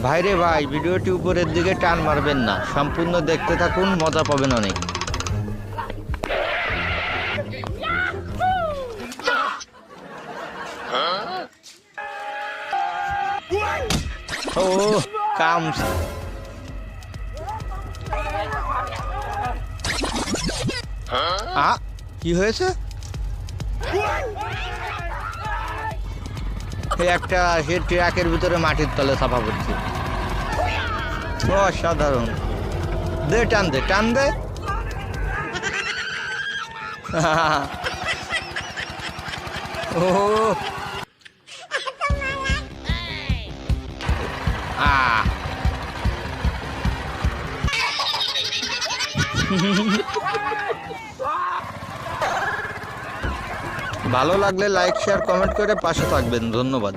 ভাইরে ভাই, ভিডিওটি উপরের দিকে টান মারবেন না, সম্পূর্ণ দেখতে থাকুন, মজা পাবেন অনেক। ও কাম কি হয়েছে? একটা সে ট্রাকের ভিতরে মাটির তলে চাপা পড়ছে। অসাধারণ। দে টান দে টান দে। ও ভালো লাগলে লাইক শেয়ার কমেন্ট করে পাশে থাকবেন। ধন্যবাদ।